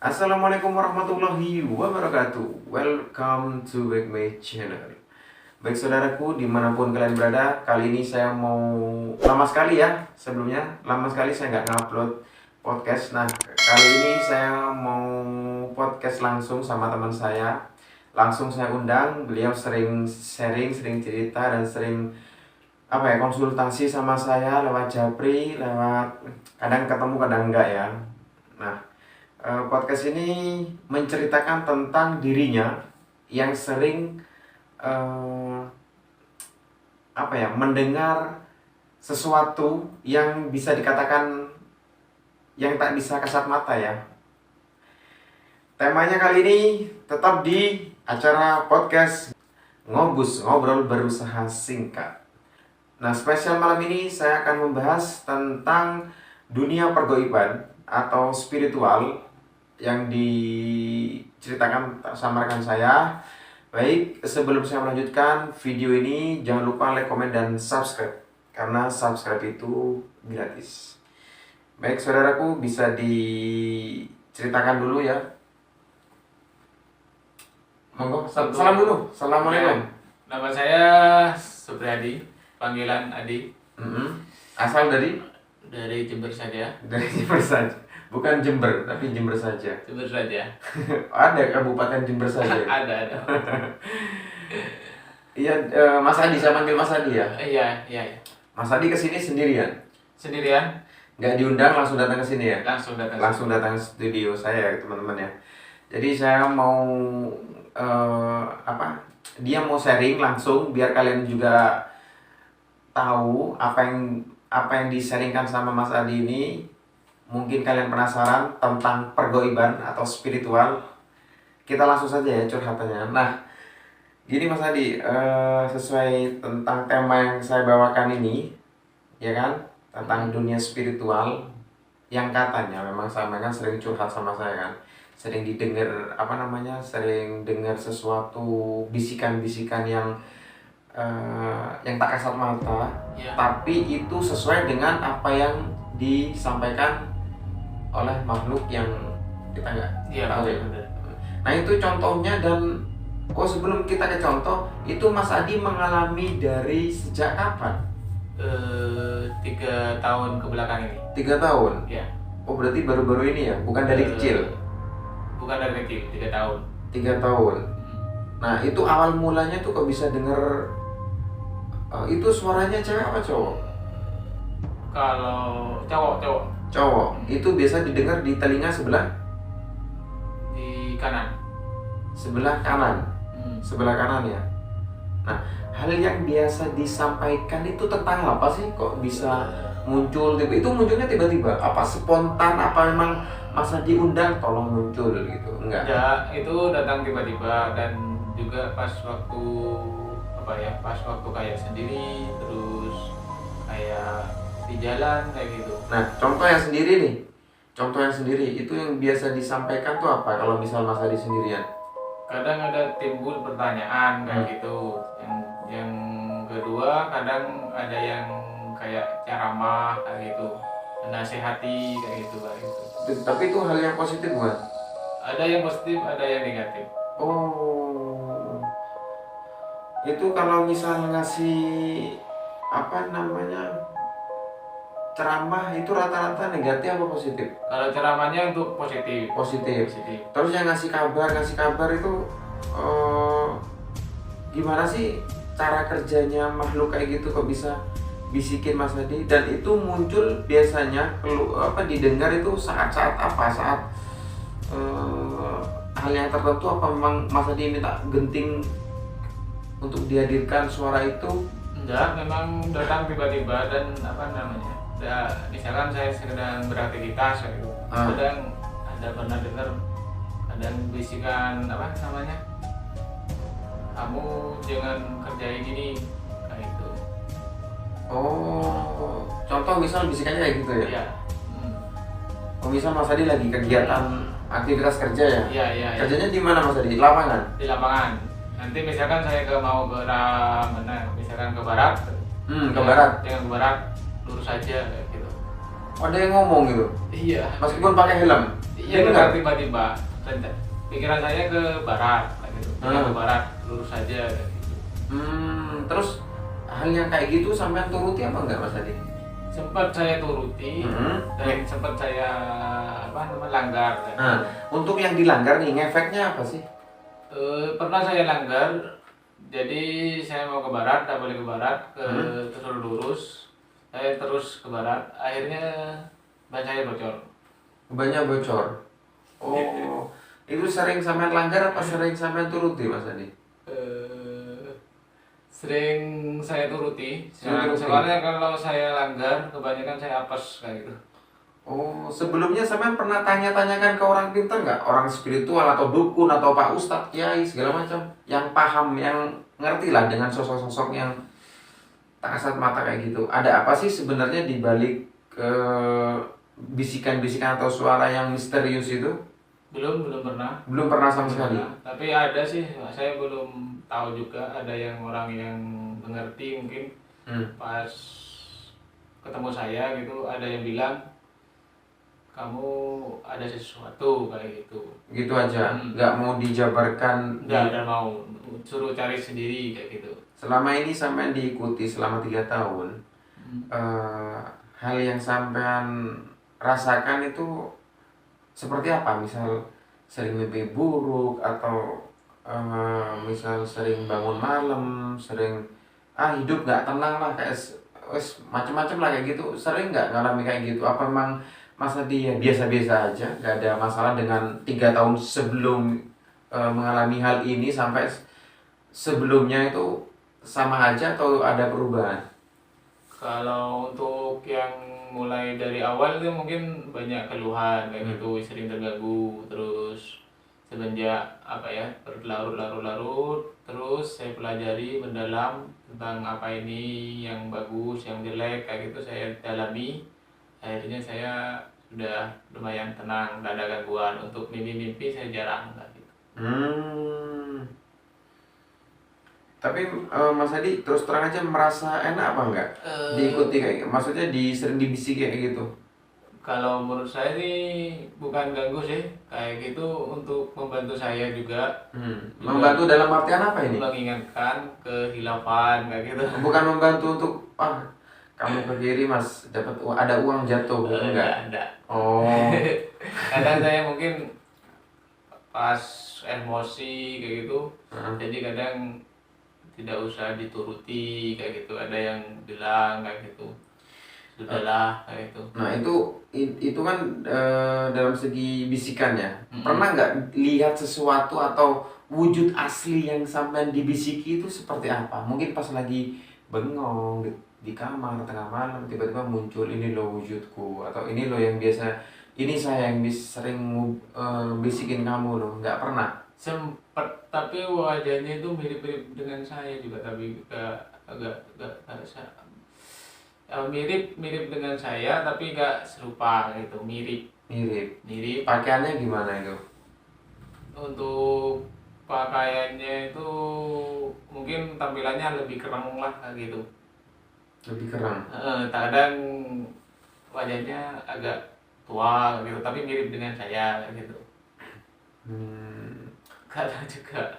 Assalamualaikum warahmatullahi wabarakatuh. Welcome to back my channel. Baik saudaraku, dimanapun kalian berada, kali ini saya mau lama sekali ya. Sebelumnya lama sekali saya nggak ngupload podcast. Nah, kali ini saya mau podcast langsung sama teman saya. Langsung saya undang, beliau sering sharing, sering cerita dan sering konsultasi sama saya lewat Japri, lewat kadang ketemu kadang enggak ya. Nah, podcast ini menceritakan tentang dirinya yang sering mendengar sesuatu yang bisa dikatakan yang tak bisa kasat mata ya. Temanya kali ini tetap di acara podcast Ngobus, Ngobrol Berusaha Singkat. Nah, spesial malam ini saya akan membahas tentang dunia pergoiban atau spiritual yang diceritakan sama rekan saya. Baik, sebelum saya melanjutkan video ini, jangan lupa like, komen, dan subscribe, karena subscribe itu gratis. Baik saudaraku, bisa diceritakan dulu ya. Monggo, salam dulu. Assalamualaikum. Nama saya Supriyadi, panggilan Adi. Asal dari Jember saja. Dari Jember saja. Bukan Jember, tapi Jember saja. Jember saja. Ada Kabupaten Jember saja. Ada. Iya, Mas Adi, saya panggil Mas Adi ya. Iya. Mas Adi kesini sendirian? Sendirian? Nggak diundang, langsung datang ke sini ya? Langsung datang studio saya ya teman-teman ya. Jadi saya mau dia mau sharing langsung biar kalian juga tahu apa yang di-sharingkan sama Mas Adi ini. Mungkin kalian penasaran tentang pergoiban atau spiritual. Kita langsung saja ya curhatannya. Nah, gini Mas Adi, sesuai tentang tema yang saya bawakan ini, ya kan, tentang dunia spiritual, yang katanya memang sama kan sering curhat sama saya kan, sering didengar sering dengar sesuatu bisikan-bisikan yang tak kasat mata, ya. Tapi itu sesuai dengan apa yang disampaikan oleh makhluk yang kita nggak tahu ya. Nah itu contohnya, dan sebelum kita ke contoh itu, Mas Adi mengalami dari sejak kapan? 3 tahun ke belakang ini. 3 tahun? Ya. Oh berarti baru-baru ini ya, bukan dari kecil? Bukan dari kecil, 3 tahun. 3 tahun. Nah itu awal mulanya tuh kok bisa denger itu suaranya cewek apa cowok? Kalau cowok Itu biasa didengar di telinga sebelah? di kanan. Sebelah kanan? Sebelah kanan ya. Nah, hal yang biasa disampaikan itu tentang apa sih? Kok bisa muncul itu munculnya tiba-tiba? Apa spontan? Apa memang masa diundang tolong muncul gitu? Enggak. Ya, itu datang tiba-tiba, dan juga pas waktu kayak sendiri, terus kayak di jalan kayak gitu. Nah, contoh yang sendiri itu yang biasa disampaikan tuh apa kalau misal Mas Adi sendirian? Kadang ada timbul pertanyaan kayak gitu. Yang kedua kadang ada yang kayak ceramah kayak gitu, menasehati kayak gitu. Tapi itu hal yang positif bukan? Ada yang positif, ada yang negatif. Oh, itu kalau misal ngasih ceramah itu rata-rata negatif apa positif? Kalau ceramahnya untuk positif. Positif. Terus yang ngasih kabar itu gimana sih cara kerjanya makhluk kayak gitu, kok bisa bisikin Mas Adi? Dan itu muncul biasanya didengar itu saat-saat apa? Saat hal yang tertentu, apa memang Mas Adi minta genting untuk dihadirkan suara itu? Enggak, memang datang tiba-tiba, dan misalkan saya sedang beraktivitas gitu. Kadang ada pernah dengar bisikan kamu jangan kerjain ini kayak gitu. Oh, contoh misal bisikannya kayak gitu ya? Iya. Oh, misal Mas Adi lagi kegiatan aktivitas kerja ya? Iya. Kerjanya di mana Mas Adi? Di lapangan? Di lapangan. Nanti misalkan saya mau ke arah mana? Misalkan ke barat. Ke barat. Jangan ke barat, lurus saja kayak gitu. Ada yang ngomong gitu? Iya. Meskipun pakai helm? Iya, dengar tiba-tiba. Pikiran saya ke barat, kayak gitu. Ke barat, lurus saja. Kayak gitu. Terus hal yang kayak gitu sampean turuti apa enggak Mas Adi? Sempat saya turuti dan sempat saya langgar. Untuk yang dilanggar nih, ngefeknya apa sih? Pernah saya langgar, jadi saya mau ke barat, tak boleh ke barat, terus lurus, saya terus ke barat, akhirnya ban saya bocor. Banyak bocor. Oh, itu sering sampean langgar apa sering sampean turuti Mas Adi? Sering saya turuti, soalnya kalau saya langgar, kebanyakan saya apes kayak gitu. Oh, sebelumnya sampean pernah tanya-tanyakan ke orang pintar nggak? Orang spiritual atau dukun atau Pak Ustadz, Kiai segala macam, yang paham, yang ngerti lah dengan sosok-sosok yang tak kasat mata kayak gitu. Ada apa sih sebenarnya di balik bisikan-bisikan atau suara yang misterius itu? Belum pernah. Belum pernah sama sekali. Tapi ada sih, saya belum tahu juga, ada yang orang yang mengerti mungkin pas ketemu saya gitu, ada yang bilang kamu ada sesuatu kayak gitu. Gitu aja, nggak mau dijabarkan. Nggak ada mau, suruh cari sendiri kayak gitu. Selama ini sampean diikuti selama 3 tahun, hal yang sampean rasakan itu seperti apa? Misal sering mimpi buruk atau misal sering bangun malam, sering hidup nggak tenang lah, kayak macam-macam lah kayak gitu. Sering nggak ngalami kayak gitu? Apa memang Mas Adi ya biasa-biasa aja, nggak ada masalah dengan 3 tahun sebelum mengalami hal ini sampai sebelumnya itu sama aja atau ada perubahan? Kalau untuk yang mulai dari awal itu mungkin banyak keluhan kayak gitu, sering terganggu, terus semenjak berlarut-larut, terus saya pelajari mendalam tentang apa ini yang bagus, yang jelek kayak gitu saya dalami, akhirnya saya sudah lumayan tenang, tidak ada gangguan. Untuk mimpi-mimpi saya jarang kayak gitu. Tapi Mas Adi terus terang aja merasa enak apa enggak diikuti kayak gitu? Maksudnya sering dibisiki kayak gitu? Kalau menurut saya sih bukan ganggu sih, kayak gitu untuk membantu saya juga. Membantu dalam artian apa ini? Mengingatkan kehilafan kayak gitu. Bukan membantu untuk kamu ke kiri Mas, dapat ada uang jatuh gitu enggak? Enggak. Oh. Kadang saya mungkin pas emosi kayak gitu, jadi kadang tidak usah dituruti kayak gitu, ada yang bilang kayak gitu, sudahlah kayak gitu. Nah itu kan dalam segi bisikannya. Pernah nggak lihat sesuatu atau wujud asli yang sampean dibisiki itu seperti apa? Mungkin pas lagi bengong di kamar tengah malam tiba-tiba muncul, ini loh wujudku, atau ini loh yang biasa, ini saya yang sering bisikin kamu loh. Nggak pernah? Sempet, tapi wajahnya itu mirip-mirip dengan saya juga, tapi agak mirip dengan saya, tapi gak serupa gitu, mirip. Pakaiannya gimana itu? Untuk pakaiannya itu mungkin tampilannya lebih kereng lah kayak gitu. Lebih kereng? Kadang wajahnya agak tua gitu, tapi mirip dengan saya kayak gitu. Kadang juga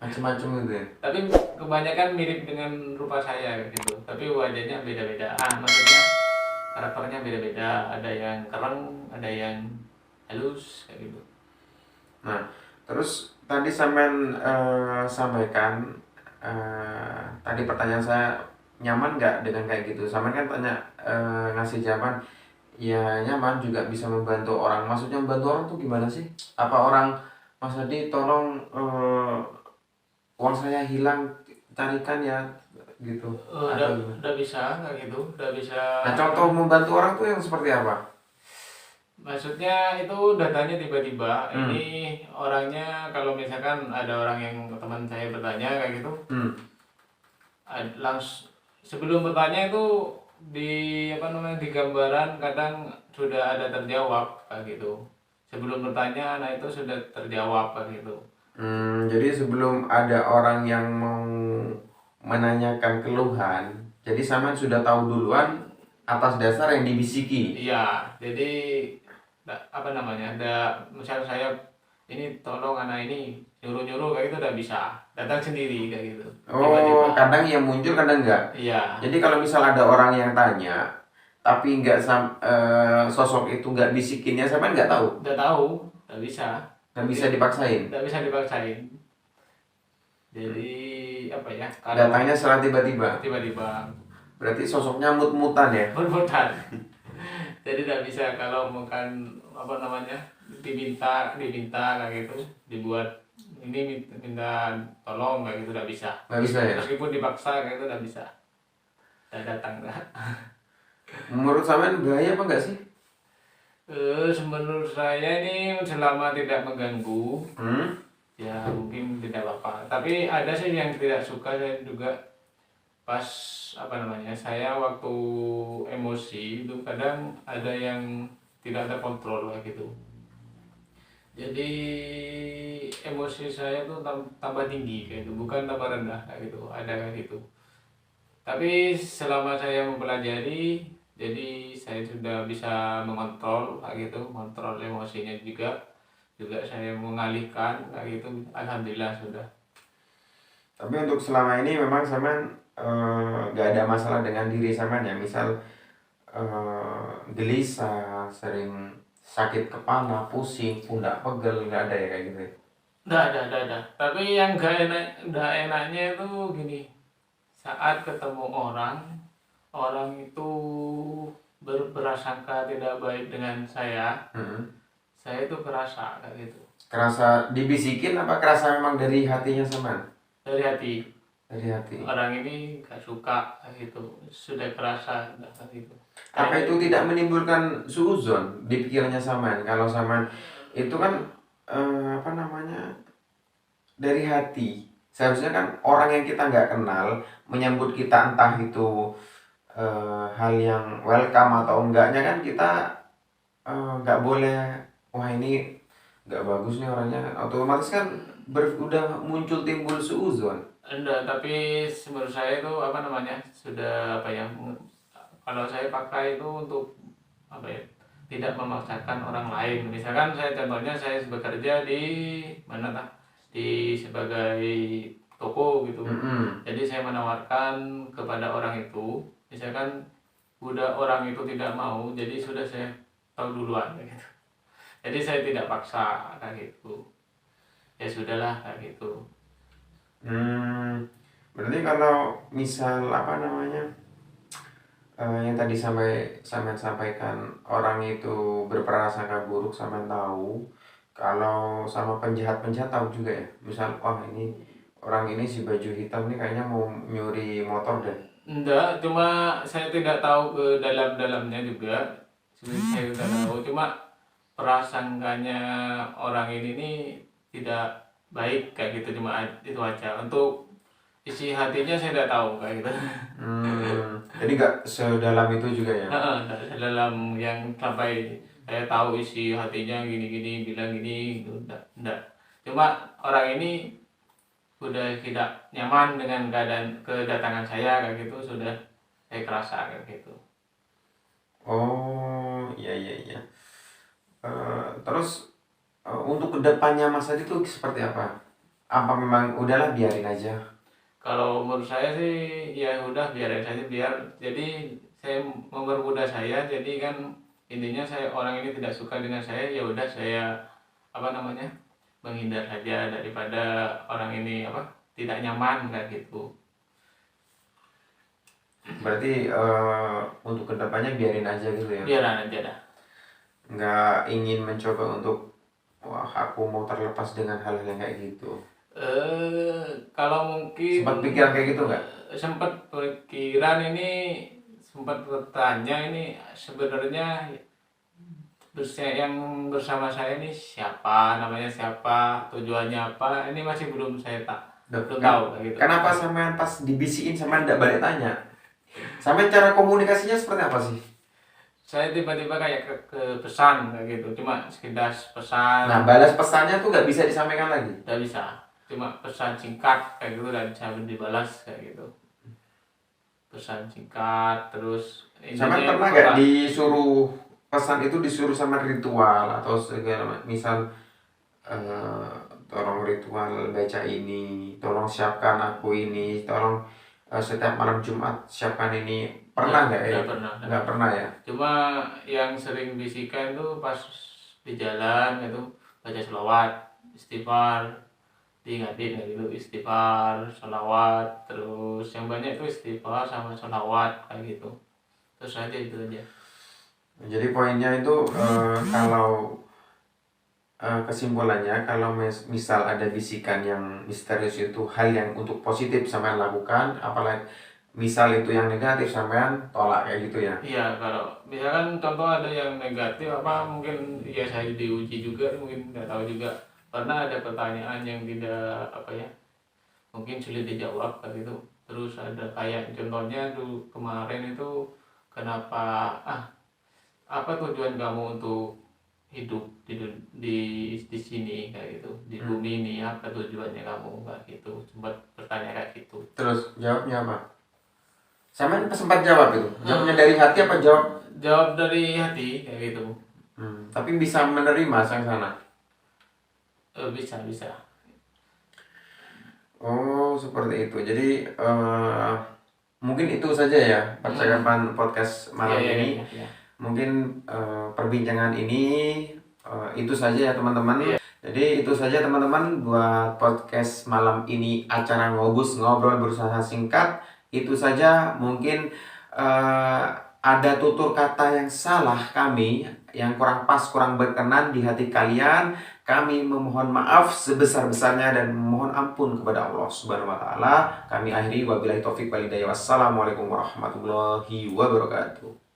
macam-macam gitu ya? Tapi kebanyakan mirip dengan rupa saya gitu, tapi wajahnya beda-beda. Maksudnya karakternya beda-beda, ada yang kereng, ada yang halus kayak gitu. Nah, terus tadi sampean sampaikan, tadi pertanyaan saya, nyaman nggak dengan kayak gitu? Sampean kan tanya, ngasih jawaban ya nyaman, juga bisa membantu orang. Maksudnya membantu orang tuh gimana sih? Apa orang, Mas Adi tolong uang saya hilang, carikan ya gitu? Udah bisa kayak gitu, udah bisa. Nah, contoh membantu orang tuh yang seperti apa? Maksudnya itu datanya tiba-tiba. Ini orangnya, kalau misalkan ada orang yang teman saya bertanya kayak gitu, langsung sebelum bertanya itu di gambaran kadang sudah ada terjawab kayak gitu. Sebelum bertanya, nah itu sudah terjawab kayak gitu. Jadi sebelum ada orang yang mau menanyakan keluhan, jadi sampean sudah tahu duluan atas dasar yang dibisiki. Iya, jadi apa namanya, misal saya ini tolong anak ini, nyuruh-nyuruh kayak gitu udah bisa, datang sendiri kayak gitu Oh, tiba-tiba. kadang yang muncul kadang enggak. Iya, Jadi kalau misal ada orang yang tanya, tapi sosok itu nggak bisikinnya, sampean nggak tahu, udah tahu, udah bisa, nggak bisa dipaksain. udah bisa dipaksain. Jadi apa ya, kalau Datangnya secara tiba-tiba. tiba-tiba Berarti sosoknya mut-mutan ya. berputar. Jadi tidak bisa kalau bukan apa namanya, diminta kayak gitu, dibuat ini, minta tolong kayak gitu tidak bisa. Nggak bisa ya. Meskipun dipaksa kayak itu tidak bisa. Tidak datang dah. Menurut sampean bahaya apa enggak sih? Menurut saya ini selama tidak mengganggu, Hmm? ya mungkin tidak apa-apa. Tapi ada sih yang tidak suka, saya juga pas apa namanya, saya waktu emosi itu kadang ada yang tidak terkontrol kayak gitu. Jadi emosi saya tuh tambah tinggi kayak gitu, bukan tambah rendah kayak gitu, ada kayak gitu. Tapi selama saya mempelajari, jadi saya sudah bisa mengontrol kayak gitu, mengontrol emosinya juga saya mengalihkan kayak gitu, alhamdulillah sudah. Tapi untuk selama ini memang sampean nggak ada masalah dengan diri sampean ya. Misal gelisah, sering sakit kepala, pusing, pundak pegel, nggak ada ya kayak gitu ya? Dah. Tapi yang gak enaknya itu gini, saat ketemu orang itu berprasangka tidak baik dengan Hmm. saya itu kerasa kayak gitu, Kerasa dibisikin apa kerasa memang dari hatinya sampean? dari hati. Dari hati. Orang ini gak suka kayak gitu, sudah kerasa kayak gitu. Apa itu tidak menimbulkan suuzon di pikirannya sampean? Kalau sampean itu kan apa namanya, dari hati. Seharusnya kan orang yang kita nggak kenal menyambut kita, entah itu hal yang welcome atau enggaknya, kan kita nggak boleh, wah ini nggak bagus nih orangnya, otomatis kan udah muncul timbul suuzon. Enggak, tapi menurut saya itu apa namanya, sudah apa ya, kalau saya pakai itu untuk apa ya, tidak memaksakan orang lain. Misalkan saya, contohnya saya bekerja di mana tah, di sebagai toko gitu. Mm-mm. Jadi saya menawarkan kepada orang itu, misalkan udah orang itu tidak mau, jadi sudah saya tahu duluan kayak gitu. Jadi saya tidak paksa kayak gitu. Ya sudahlah kayak gitu. Berarti kalau misal apa namanya, yang tadi sampai sampaikan, orang itu berprasangka buruk, sampai tahu kalau sama penjahat tahu juga ya. Misal, oh ini orang ini si baju hitam nih kayaknya mau nyuri motor deh. Enggak, cuma saya tidak tahu ke dalam-dalamnya juga. Sebenarnya saya tidak tahu, cuma prasangkanya orang ini nih tidak baik kayak gitu, cuma itu aja. Untuk isi hatinya saya tidak tahu kayak gitu. Jadi nggak sedalam itu juga ya. Nggak dalam yang sampai saya tahu isi hatinya gini-gini, bilang gini gitu. Enggak. Cuma orang ini udah tidak nyaman dengan kedatangan saya kayak gitu, sudah saya kerasa kayak gitu. Oh iya iya iya. Terus untuk kedepannya Mas Adi itu seperti apa? Apa memang udahlah biarin aja? Kalau menurut saya sih ya udah biarin saja, biar jadi saya mempermudah saya, jadi kan intinya saya, orang ini tidak suka dengan saya, ya udah saya apa namanya, menghindar saja daripada orang ini apa, tidak nyaman kayak gitu. Berarti untuk kedepannya biarin aja gitu ya? Biaran aja dah. Nggak ingin mencoba untuk, wah aku mau terlepas dengan hal-hal yang kayak gitu? Kalau mungkin Sempat pikiran kayak gitu nggak? sempat pikiran ini, sempat bertanya ini sebenarnya yang bersama saya ini siapa, namanya siapa, tujuannya apa, ini masih belum saya belum tahu kayak gitu. Kenapa sampean pas dibisikin sampean nggak balik tanya? Sampean cara komunikasinya seperti apa sih? Saya tiba-tiba kayak ke pesan kayak gitu, cuma sekedar pesan. Nah, balas pesannya tuh nggak bisa disampaikan lagi? Nggak bisa, cuma pesan singkat kayak gitu dan saya dibalas kayak gitu, pesan singkat terus Sampean pernah nggak disuruh pesan itu disuruh sama ritual atau segala misal eh, tolong ritual baca ini, tolong siapkan aku ini, tolong setiap malam Jumat siapkan ini. Pernah nggak ya? Nggak pernah. Nggak pernah ya? Cuma yang sering bisikan tuh pas di jalan itu baca selawat, istighfar, diingatin kayak gitu, istighfar, selawat, terus yang banyak itu istighfar sama selawat kayak gitu. Terus aja itu aja. Jadi poinnya itu kalau kesimpulannya kalau misal ada bisikan yang misterius itu hal yang untuk positif sampean lakukan, apalagi misal itu yang negatif sampean tolak kayak gitu ya. Iya, kalau misalkan contoh ada yang negatif apa mungkin ya saya diuji juga mungkin nggak tahu juga, karena ada pertanyaan yang tidak apa ya mungkin sulit dijawab kan itu. Terus ada kayak contohnya tuh kemarin itu kenapa apa tujuan kamu untuk hidup di sini kayak gitu, di bumi ini apa tujuannya kamu kayak gitu, sempat bertanya kayak gitu. Terus jawabnya apa? Sampean sempat jawab itu. Jawabnya dari hati apa Jawab dari hati kayak gitu. Tapi bisa menerima sang sana. Bisa. Oh, seperti itu. Jadi mungkin itu saja ya percakapan podcast malam ini. Iya. Mungkin perbincangan ini itu saja ya teman-teman. Iya. Jadi itu saja teman-teman buat podcast malam ini acara Ngobus Ngobrol Berusaha Singkat. Itu saja, mungkin ada tutur kata yang salah kami, yang kurang pas, kurang berkenan di hati kalian. Kami memohon maaf sebesar-besarnya dan memohon ampun kepada Allah Subhanahu wa taala. Kami akhiri wabillahi taufik wal hidayah. Wassalamualaikum warahmatullahi wabarakatuh.